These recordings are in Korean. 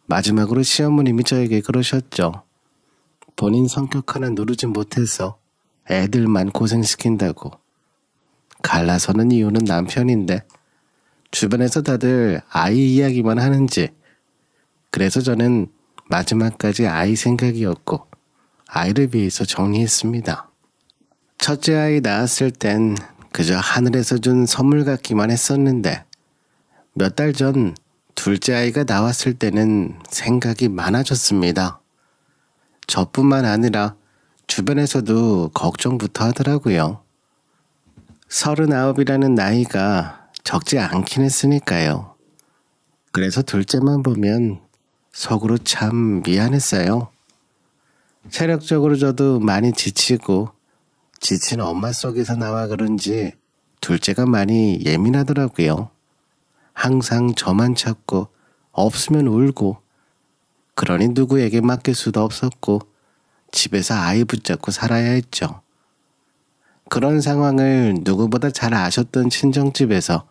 마지막으로 시어머님이 저에게 그러셨죠. 본인 성격 하나 누르지 못해서 애들만 고생시킨다고. 갈라서는 이유는 남편인데 주변에서 다들 아이 이야기만 하는지, 그래서 저는 마지막까지 아이 생각이었고 아이를 위해서 정리했습니다. 첫째 아이 낳았을 땐 그저 하늘에서 준 선물 같기만 했었는데 몇 달 전 둘째 아이가 나왔을 때는 생각이 많아졌습니다. 저뿐만 아니라 주변에서도 걱정부터 하더라고요. 39이라는 나이가 적지 않긴 했으니까요. 그래서 둘째만 보면 속으로 참 미안했어요. 체력적으로 저도 많이 지치고 지친 엄마 속에서 나와 그런지 둘째가 많이 예민하더라고요. 항상 저만 찾고 없으면 울고, 그러니 누구에게 맡길 수도 없었고 집에서 아이 붙잡고 살아야 했죠. 그런 상황을 누구보다 잘 아셨던 친정집에서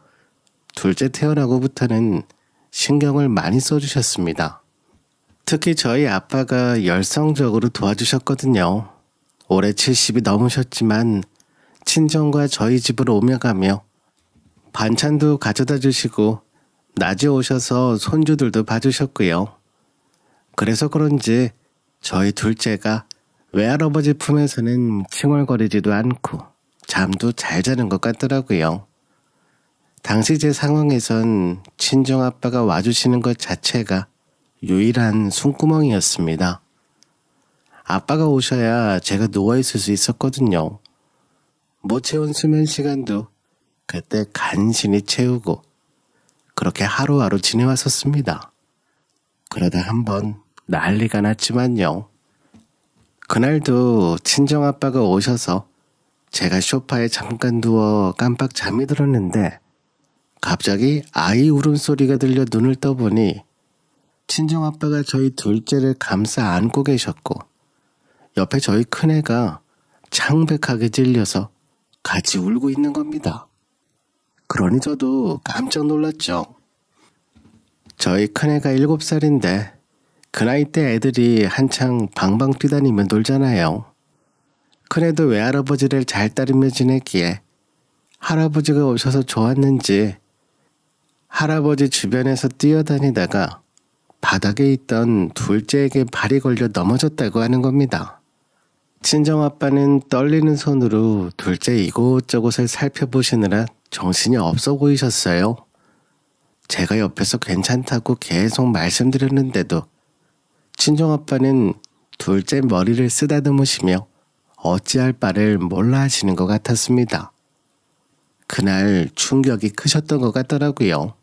둘째 태어나고부터는 신경을 많이 써주셨습니다. 특히 저희 아빠가 열성적으로 도와주셨거든요. 올해 70이 넘으셨지만 친정과 저희 집으로 오며 가며 반찬도 가져다 주시고 낮에 오셔서 손주들도 봐주셨고요. 그래서 그런지 저희 둘째가 외할아버지 품에서는 칭얼거리지도 않고 잠도 잘 자는 것 같더라고요. 당시 제 상황에선 친정아빠가 와주시는 것 자체가 유일한 숨구멍이었습니다. 아빠가 오셔야 제가 누워있을 수 있었거든요. 못 채운 수면 시간도 그때 간신히 채우고 그렇게 하루하루 지내왔었습니다. 그러다 한번 난리가 났지만요. 그날도 친정아빠가 오셔서 제가 소파에 잠깐 누워 깜빡 잠이 들었는데 갑자기 아이 울음소리가 들려 눈을 떠보니 친정아빠가 저희 둘째를 감싸 안고 계셨고 옆에 저희 큰애가 창백하게 찔려서 같이 울고 있는 겁니다. 그러니 저도 깜짝 놀랐죠. 저희 큰애가 7살인데 그 나이 때 애들이 한창 방방 뛰다니며 놀잖아요. 큰애도 외할아버지를 잘 따르며 지냈기에 할아버지가 오셔서 좋았는지 할아버지 주변에서 뛰어다니다가 바닥에 있던 둘째에게 발이 걸려 넘어졌다고 하는 겁니다. 친정아빠는 떨리는 손으로 둘째 이곳저곳을 살펴보시느라 정신이 없어 보이셨어요. 제가 옆에서 괜찮다고 계속 말씀드렸는데도 친정아빠는 둘째 머리를 쓰다듬으시며 어찌할 바를 몰라 하시는 것 같았습니다. 그날 충격이 크셨던 것 같더라고요.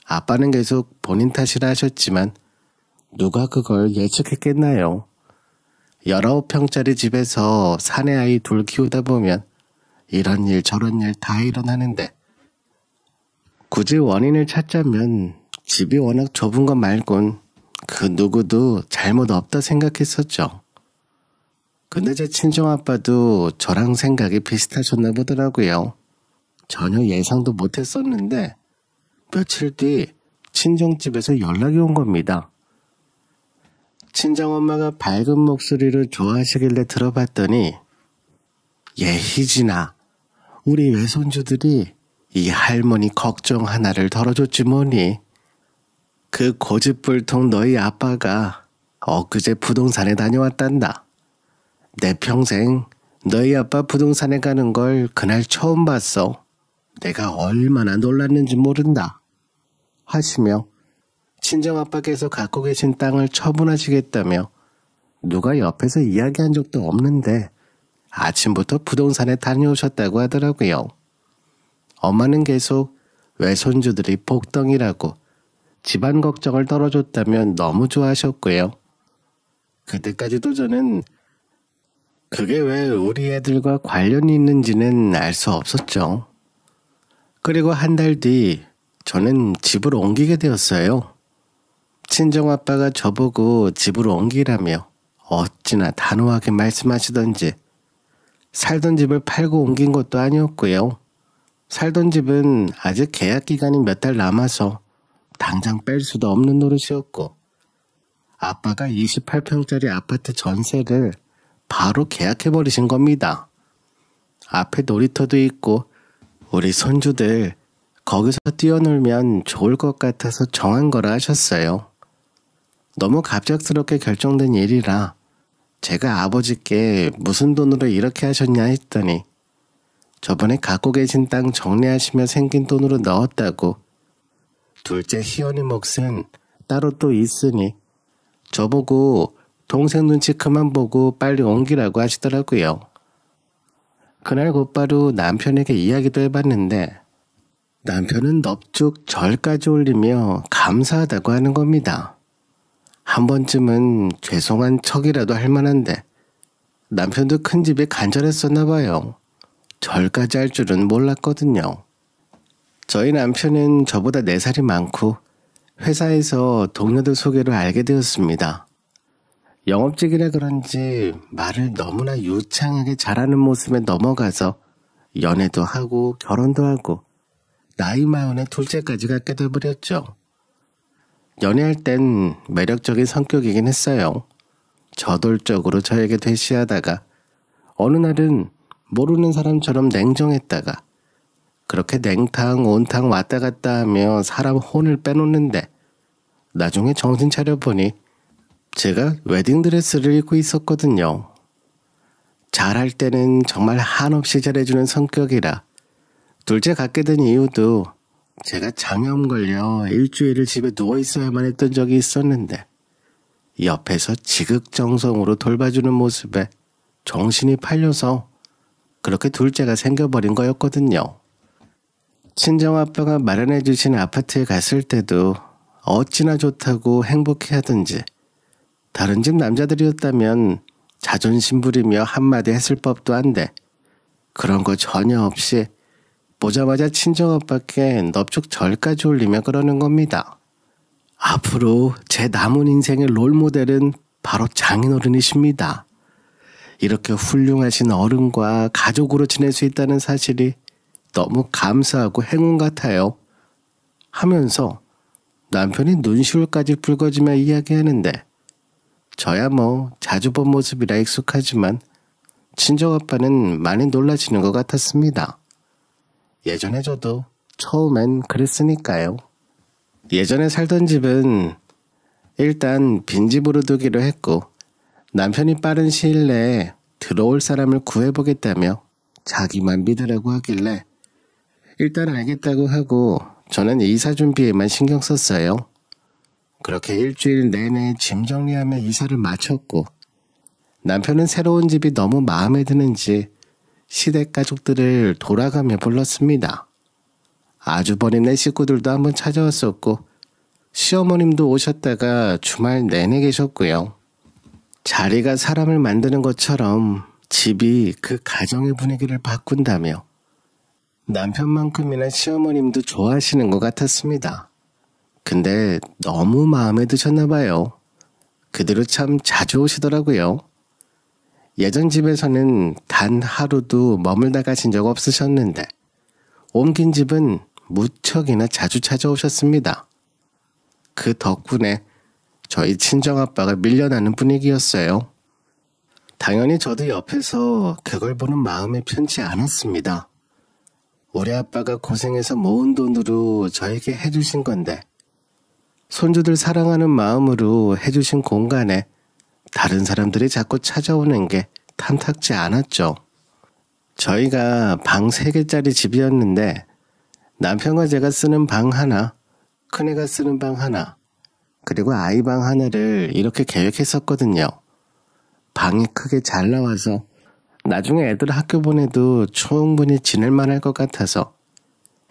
아빠는 계속 본인 탓이라 하셨지만 누가 그걸 예측했겠나요? 19평짜리 집에서 사내 아이 둘 키우다 보면 이런 일 저런 일 다 일어나는데 굳이 원인을 찾자면 집이 워낙 좁은 것 말곤 그 누구도 잘못 없다 생각했었죠. 근데 제 친정아빠도 저랑 생각이 비슷하셨나 보더라고요. 전혀 예상도 못했었는데 며칠 뒤 친정집에서 연락이 온 겁니다. 친정엄마가 밝은 목소리를 좋아하시길래 들어봤더니 희진아, 우리 외손주들이 이 할머니 걱정 하나를 덜어줬지 뭐니. 그 고집불통 너희 아빠가 엊그제 부동산에 다녀왔단다. 내 평생 너희 아빠 부동산에 가는 걸 그날 처음 봤어. 내가 얼마나 놀랐는지 모른다. 하시며 친정아빠께서 갖고 계신 땅을 처분하시겠다며 누가 옆에서 이야기한 적도 없는데 아침부터 부동산에 다녀오셨다고 하더라고요. 엄마는 계속 외손주들이 복덩이라고 집안 걱정을 덜어줬다면 너무 좋아하셨고요. 그때까지도 저는 그게 왜 우리 애들과 관련이 있는지는 알 수 없었죠. 그리고 한 달 뒤 저는 집으로 옮기게 되었어요. 친정아빠가 저보고 집으로 옮기라며 어찌나 단호하게 말씀하시던지 살던 집을 팔고 옮긴 것도 아니었고요. 살던 집은 아직 계약 기간이 몇 달 남아서 당장 뺄 수도 없는 노릇이었고 아빠가 28평짜리 아파트 전세를 바로 계약해버리신 겁니다. 앞에 놀이터도 있고 우리 손주들 거기서 뛰어놀면 좋을 것 같아서 정한 거라 하셨어요. 너무 갑작스럽게 결정된 일이라 제가 아버지께 무슨 돈으로 이렇게 하셨냐 했더니 저번에 갖고 계신 땅 정리하시며 생긴 돈으로 넣었다고. 둘째 희연이 몫은 따로 또 있으니 저보고 동생 눈치 그만 보고 빨리 옮기라고 하시더라고요. 그날 곧바로 남편에게 이야기도 해봤는데 남편은 넙죽 절까지 올리며 감사하다고 하는 겁니다. 한 번쯤은 죄송한 척이라도 할 만한데 남편도 큰 집에 간절했었나 봐요. 절까지 할 줄은 몰랐거든요. 저희 남편은 저보다 4살이 많고 회사에서 동료들 소개로 알게 되었습니다. 영업직이라 그런지 말을 너무나 유창하게 잘하는 모습에 넘어가서 연애도 하고 결혼도 하고 나이 마흔에 둘째까지 갖게 돼버렸죠. 연애할 땐 매력적인 성격이긴 했어요. 저돌적으로 저에게 대시하다가 어느 날은 모르는 사람처럼 냉정했다가 그렇게 냉탕 온탕 왔다 갔다 하며 사람 혼을 빼놓는데 나중에 정신 차려보니 제가 웨딩드레스를 입고 있었거든요. 잘할 때는 정말 한없이 잘해주는 성격이라 둘째 갖게 된 이유도 제가 장염 걸려 일주일을 집에 누워있어야만 했던 적이 있었는데 옆에서 지극정성으로 돌봐주는 모습에 정신이 팔려서 그렇게 둘째가 생겨버린 거였거든요. 친정아빠가 마련해 주신 아파트에 갔을 때도 어찌나 좋다고 행복해하던지 다른 집 남자들이었다면 자존심 부리며 한마디 했을 법도 한데 그런 거 전혀 없이 보자마자 친정아빠께 넙죽 절까지 올리며 그러는 겁니다. 앞으로 제 남은 인생의 롤모델은 바로 장인어른이십니다. 이렇게 훌륭하신 어른과 가족으로 지낼 수 있다는 사실이 너무 감사하고 행운 같아요. 하면서 남편이 눈시울까지 붉어지며 이야기하는데 저야 뭐 자주 본 모습이라 익숙하지만 친정아빠는 많이 놀라시는 것 같았습니다. 예전에 저도 처음엔 그랬으니까요. 예전에 살던 집은 일단 빈집으로 두기로 했고 남편이 빠른 시일 내에 들어올 사람을 구해보겠다며 자기만 믿으라고 하길래 일단 알겠다고 하고 저는 이사 준비에만 신경 썼어요. 그렇게 일주일 내내 짐 정리하며 이사를 마쳤고 남편은 새로운 집이 너무 마음에 드는지 시댁 가족들을 돌아가며 불렀습니다. 아주버님네 식구들도 한번 찾아왔었고 시어머님도 오셨다가 주말 내내 계셨고요. 자리가 사람을 만드는 것처럼 집이 그 가정의 분위기를 바꾼다며 남편만큼이나 시어머님도 좋아하시는 것 같았습니다. 근데 너무 마음에 드셨나 봐요. 그대로 참 자주 오시더라고요. 예전 집에서는 단 하루도 머물다 가신 적 없으셨는데 옮긴 집은 무척이나 자주 찾아오셨습니다. 그 덕분에 저희 친정아빠가 밀려나는 분위기였어요. 당연히 저도 옆에서 그걸 보는 마음이 편치 않았습니다. 우리 아빠가 고생해서 모은 돈으로 저에게 해주신 건데 손주들 사랑하는 마음으로 해주신 공간에 다른 사람들이 자꾸 찾아오는 게 탐탁지 않았죠. 저희가 방 3개짜리 집이었는데 남편과 제가 쓰는 방 하나, 큰애가 쓰는 방 하나, 그리고 아이 방 하나를 이렇게 계획했었거든요. 방이 크게 잘 나와서 나중에 애들 학교 보내도 충분히 지낼만 할 것 같아서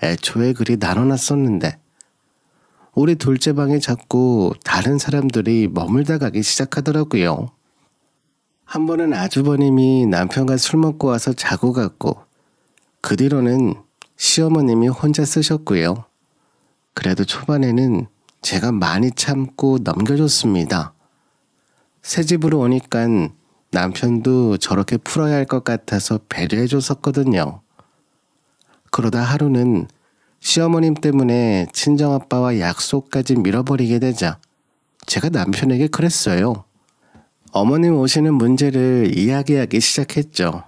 애초에 그리 나눠놨었는데 우리 둘째 방에 자꾸 다른 사람들이 머물다 가기 시작하더라고요. 한 번은 아주버님이 남편과 술 먹고 와서 자고 갔고 그 뒤로는 시어머님이 혼자 쓰셨고요. 그래도 초반에는 제가 많이 참고 넘겨줬습니다. 새 집으로 오니까 남편도 저렇게 풀어야 할 것 같아서 배려해줬었거든요. 그러다 하루는 시어머님 때문에 친정아빠와 약속까지 밀어버리게 되자 제가 남편에게 그랬어요. 어머님 오시는 문제를 이야기하기 시작했죠.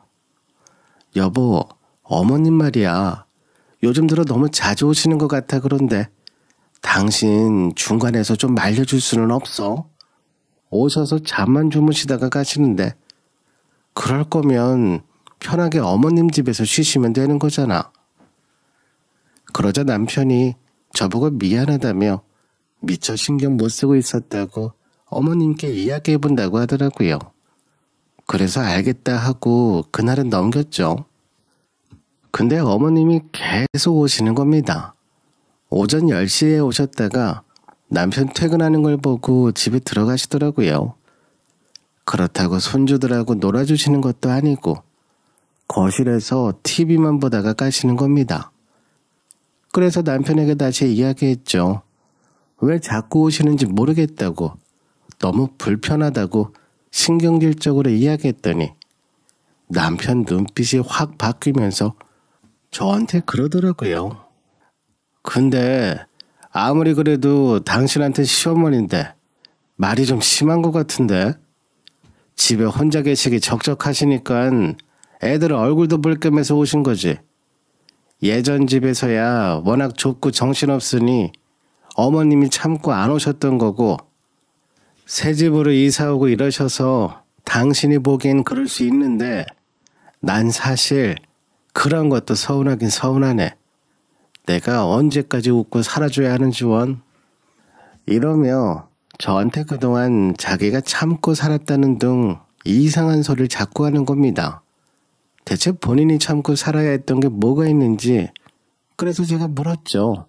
여보, 어머님 말이야. 요즘 들어 너무 자주 오시는 것 같아 그런데 당신 중간에서 좀 말려줄 수는 없어? 오셔서 잠만 주무시다가 가시는데 그럴 거면 편하게 어머님 집에서 쉬시면 되는 거잖아. 그러자 남편이 저보고 미안하다며 미처 신경 못 쓰고 있었다고 어머님께 이야기해본다고 하더라고요. 그래서 알겠다 하고 그날은 넘겼죠. 근데 어머님이 계속 오시는 겁니다. 오전 10시에 오셨다가 남편 퇴근하는 걸 보고 집에 들어가시더라고요. 그렇다고 손주들하고 놀아주시는 것도 아니고 거실에서 TV만 보다가 가시는 겁니다. 그래서 남편에게 다시 이야기했죠. 왜 자꾸 오시는지 모르겠다고, 너무 불편하다고 신경질적으로 이야기했더니 남편 눈빛이 확 바뀌면서 저한테 그러더라고요. 근데 아무리 그래도 당신한테 시어머니인데 말이 좀 심한 것 같은데? 집에 혼자 계시기 적적하시니까 애들 얼굴도 볼 겸해서 오신 거지. 예전 집에서야 워낙 좁고 정신없으니 어머님이 참고 안 오셨던 거고 새 집으로 이사 오고 이러셔서 당신이 보기엔 그럴 수 있는데 난 사실 그런 것도 서운하긴 서운하네. 내가 언제까지 웃고 살아줘야 하는지 원. 이러며 저한테 그동안 자기가 참고 살았다는 등 이상한 소리를 자꾸 하는 겁니다. 대체 본인이 참고 살아야 했던 게 뭐가 있는지 그래서 제가 물었죠.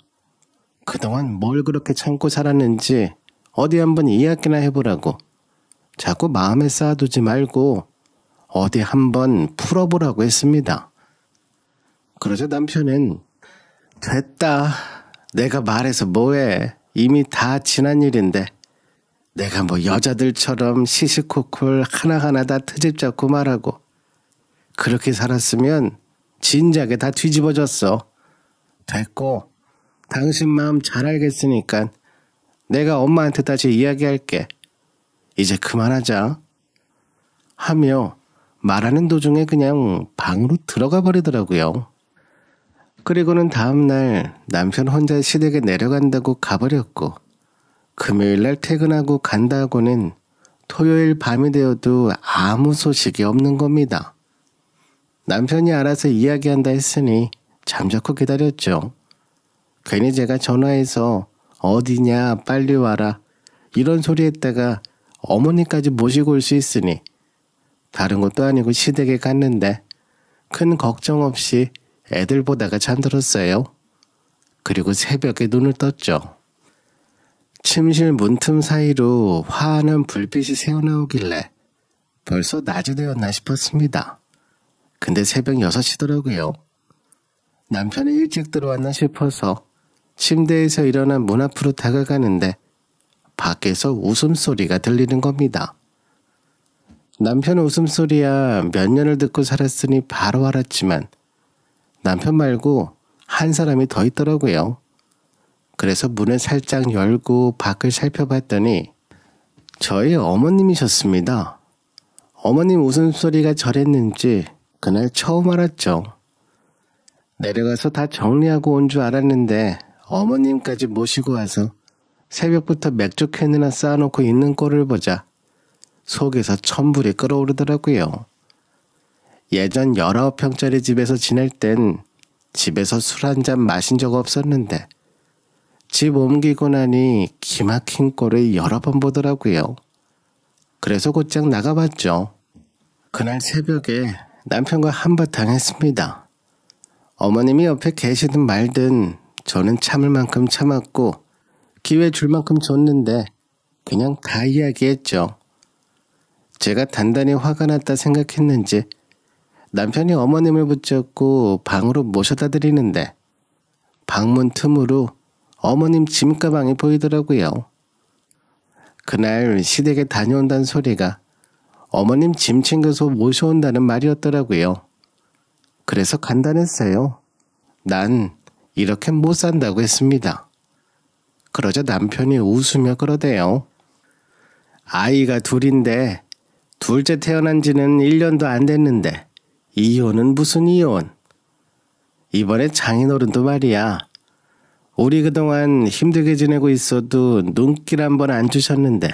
그동안 뭘 그렇게 참고 살았는지 어디 한번 이야기나 해보라고. 자꾸 마음에 쌓아두지 말고 어디 한번 풀어보라고 했습니다. 그러자 남편은 됐다. 내가 말해서 뭐해. 이미 다 지난 일인데 내가 뭐 여자들처럼 시시콜콜 하나하나 다 트집 잡고 말하고 그렇게 살았으면 진작에 다 뒤집어졌어. 됐고 당신 마음 잘 알겠으니까 내가 엄마한테 다시 이야기할게. 이제 그만하자. 하며 말하는 도중에 그냥 방으로 들어가 버리더라고요. 그리고는 다음날 남편 혼자 시댁에 내려간다고 가버렸고 금요일날 퇴근하고 간다 하고는 토요일 밤이 되어도 아무 소식이 없는 겁니다. 남편이 알아서 이야기한다 했으니 잠자코 기다렸죠. 괜히 제가 전화해서 어디냐 빨리 와라 이런 소리 했다가 어머니까지 모시고 올 수 있으니 다른 것도 아니고 시댁에 갔는데 큰 걱정 없이 애들 보다가 잠들었어요. 그리고 새벽에 눈을 떴죠. 침실 문틈 사이로 환한 불빛이 새어나오길래 벌써 낮이 되었나 싶었습니다. 근데 새벽 6시더라고요. 남편이 일찍 들어왔나 싶어서 침대에서 일어나 문 앞으로 다가가는데 밖에서 웃음소리가 들리는 겁니다. 남편 웃음소리야 몇 년을 듣고 살았으니 바로 알았지만 남편 말고 한 사람이 더 있더라고요. 그래서 문을 살짝 열고 밖을 살펴봤더니 저희 어머님이셨습니다. 어머님 웃음소리가 저랬는지 그날 처음 알았죠. 내려가서 다 정리하고 온 줄 알았는데 어머님까지 모시고 와서 새벽부터 맥주 캔이나 쌓아놓고 있는 꼴을 보자 속에서 천불이 끓어오르더라고요. 예전 19평짜리 집에서 지낼 땐 집에서 술 한 잔 마신 적 없었는데 집 옮기고 나니 기막힌 꼴을 여러 번 보더라고요. 그래서 곧장 나가봤죠. 그날 새벽에 남편과 한바탕 했습니다. 어머님이 옆에 계시든 말든 저는 참을 만큼 참았고 기회 줄 만큼 줬는데 그냥 다 이야기했죠. 제가 단단히 화가 났다 생각했는지 남편이 어머님을 붙잡고 방으로 모셔다 드리는데 방문 틈으로 어머님 짐가방이 보이더라고요. 그날 시댁에 다녀온다는 소리가 어머님 짐 챙겨서 모셔온다는 말이었더라고요. 그래서 간단했어요. 난 이렇게 못 산다고 했습니다. 그러자 남편이 웃으며 그러대요. 아이가 둘인데 둘째 태어난 지는 1년도 안 됐는데 이혼은 무슨 이혼? 이번에 장인어른도 말이야. 우리 그동안 힘들게 지내고 있어도 눈길 한 번 안 주셨는데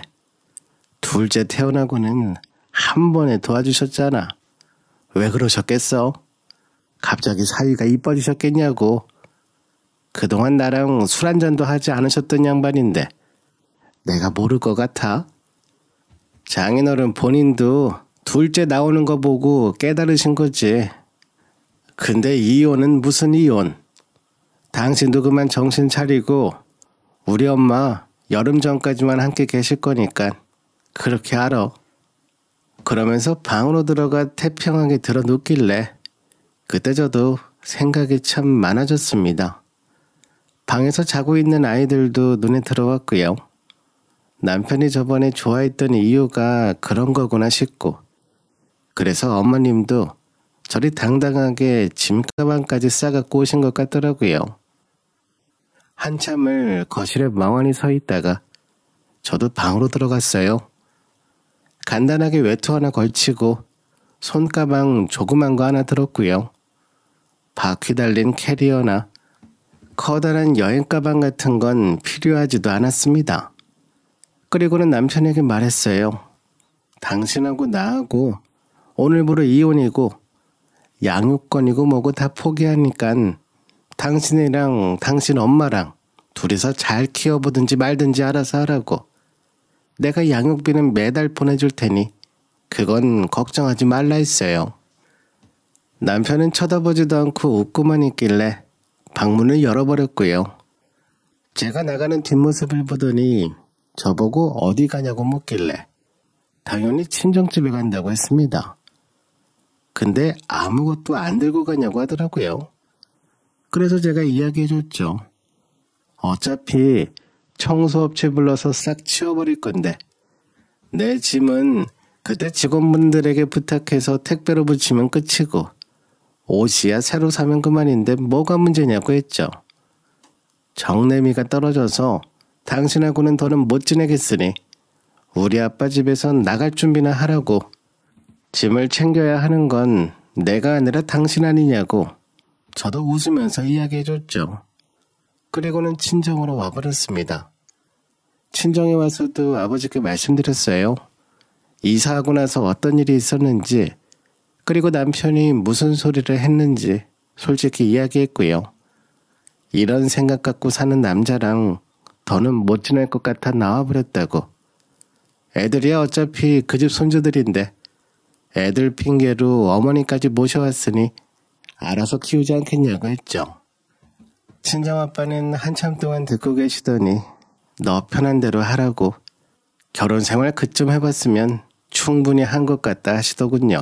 둘째 태어나고는 한 번에 도와주셨잖아. 왜 그러셨겠어? 갑자기 사위가 이뻐지셨겠냐고. 그동안 나랑 술 한잔도 하지 않으셨던 양반인데 내가 모를 것 같아? 장인어른 본인도 둘째 나오는 거 보고 깨달으신 거지. 근데 이혼은 무슨 이혼? 당신도 그만 정신 차리고 우리 엄마 여름 전까지만 함께 계실 거니까 그렇게 알아. 그러면서 방으로 들어가 태평하게 들어 눕길래 그때 저도 생각이 참 많아졌습니다. 방에서 자고 있는 아이들도 눈에 들어왔고요. 남편이 저번에 좋아했던 이유가 그런 거구나 싶고, 그래서 어머님도 저리 당당하게 짐가방까지 싸갖고 오신 것 같더라고요. 한참을 거실에 멍하니 서 있다가 저도 방으로 들어갔어요. 간단하게 외투 하나 걸치고 손가방 조그만 거 하나 들었고요. 바퀴 달린 캐리어나 커다란 여행가방 같은 건 필요하지도 않았습니다. 그리고는 남편에게 말했어요. 당신하고 나하고 오늘부로 이혼이고 양육권이고 뭐고 다 포기하니깐 당신이랑 당신 엄마랑 둘이서 잘 키워보든지 말든지 알아서 하라고. 내가 양육비는 매달 보내줄 테니 그건 걱정하지 말라 했어요. 남편은 쳐다보지도 않고 웃고만 있길래 방문을 열어버렸고요. 제가 나가는 뒷모습을 보더니 저보고 어디 가냐고 묻길래 당연히 친정집에 간다고 했습니다. 근데 아무것도 안 들고 가냐고 하더라고요. 그래서 제가 이야기해줬죠. 어차피 청소업체 불러서 싹 치워버릴 건데 내 짐은 그때 직원분들에게 부탁해서 택배로 붙이면 끝이고 옷이야 새로 사면 그만인데 뭐가 문제냐고 했죠. 정내미가 떨어져서 당신하고는 더는 못 지내겠으니 우리 아빠 집에선 나갈 준비나 하라고. 짐을 챙겨야 하는 건 내가 아니라 당신 아니냐고 저도 웃으면서 이야기해줬죠. 그리고는 친정으로 와버렸습니다. 친정에 와서도 아버지께 말씀드렸어요. 이사하고 나서 어떤 일이 있었는지, 그리고 남편이 무슨 소리를 했는지 솔직히 이야기했고요. 이런 생각 갖고 사는 남자랑 더는 못 지낼 것 같아 나와버렸다고. 애들이야 어차피 그 집 손주들인데 애들 핑계로 어머니까지 모셔왔으니 알아서 키우지 않겠냐고 했죠. 친정아빠는 한참 동안 듣고 계시더니 너 편한 대로 하라고, 결혼 생활 그쯤 해봤으면 충분히 한 것 같다 하시더군요.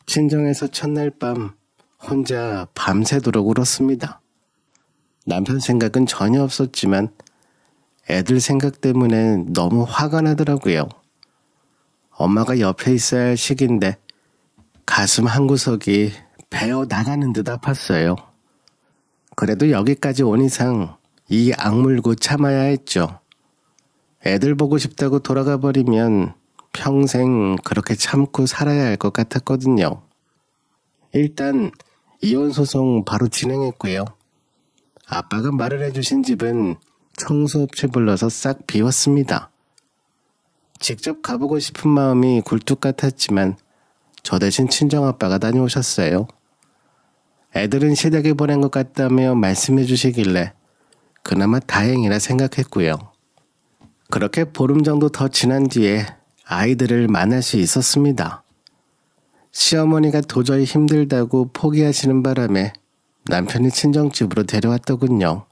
친정에서 첫날 밤 혼자 밤새도록 울었습니다. 남편 생각은 전혀 없었지만 애들 생각 때문에 너무 화가 나더라고요. 엄마가 옆에 있어야 할 시기인데 가슴 한구석이 베어 나가는 듯 아팠어요. 그래도 여기까지 온 이상 이 악물고 참아야 했죠. 애들 보고 싶다고 돌아가 버리면 평생 그렇게 참고 살아야 할 것 같았거든요. 일단 이혼소송 바로 진행했고요. 아빠가 말을 해주신 집은 청소업체 불러서 싹 비웠습니다. 직접 가보고 싶은 마음이 굴뚝 같았지만 저 대신 친정아빠가 다녀오셨어요. 애들은 시댁에 보낸 것 같다며 말씀해 주시길래 그나마 다행이라 생각했고요. 그렇게 보름 정도 더 지난 뒤에 아이들을 만날 수 있었습니다. 시어머니가 도저히 힘들다고 포기하시는 바람에 남편이 친정집으로 데려왔더군요.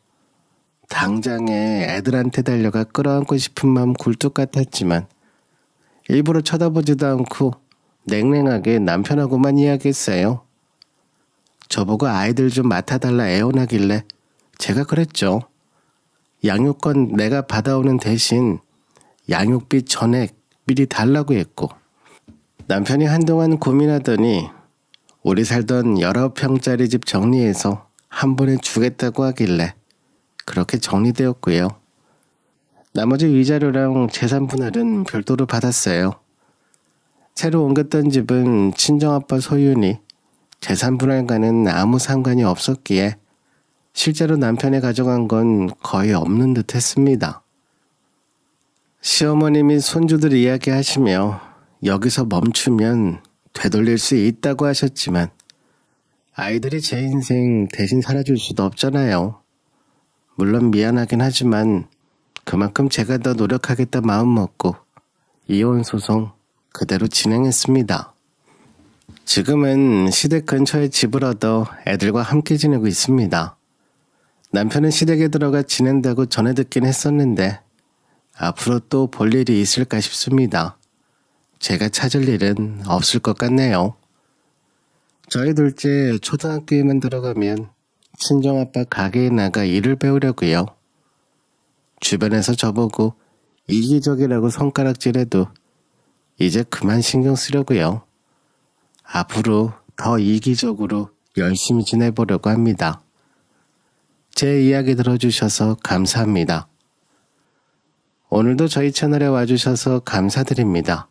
당장에 애들한테 달려가 끌어안고 싶은 마음 굴뚝 같았지만 일부러 쳐다보지도 않고 냉랭하게 남편하고만 이야기했어요. 저보고 아이들 좀 맡아달라 애원하길래 제가 그랬죠. 양육권 내가 받아오는 대신 양육비 전액 미리 달라고 했고, 남편이 한동안 고민하더니 우리 살던 19평짜리 집 정리해서 한 번에 주겠다고 하길래 그렇게 정리되었고요. 나머지 위자료랑 재산 분할은 별도로 받았어요. 새로 옮겼던 집은 친정아빠 소유니 재산 분할과는 아무 상관이 없었기에 실제로 남편이 가져간 건 거의 없는 듯 했습니다. 시어머님이 손주들 이야기하시며 여기서 멈추면 되돌릴 수 있다고 하셨지만 아이들이 제 인생 대신 살아줄 수도 없잖아요. 물론 미안하긴 하지만 그만큼 제가 더 노력하겠다 마음먹고 이혼 소송 그대로 진행했습니다. 지금은 시댁 근처에 집을 얻어 애들과 함께 지내고 있습니다. 남편은 시댁에 들어가 지낸다고 전해 듣긴 했었는데 앞으로 또 볼 일이 있을까 싶습니다. 제가 찾을 일은 없을 것 같네요. 저희 둘째 초등학교에만 들어가면 친정아빠 가게에 나가 일을 배우려고요. 주변에서 저보고 이기적이라고 손가락질해도 이제 그만 신경 쓰려고요. 앞으로 더 이기적으로 열심히 지내보려고 합니다. 제 이야기 들어주셔서 감사합니다. 오늘도 저희 채널에 와주셔서 감사드립니다.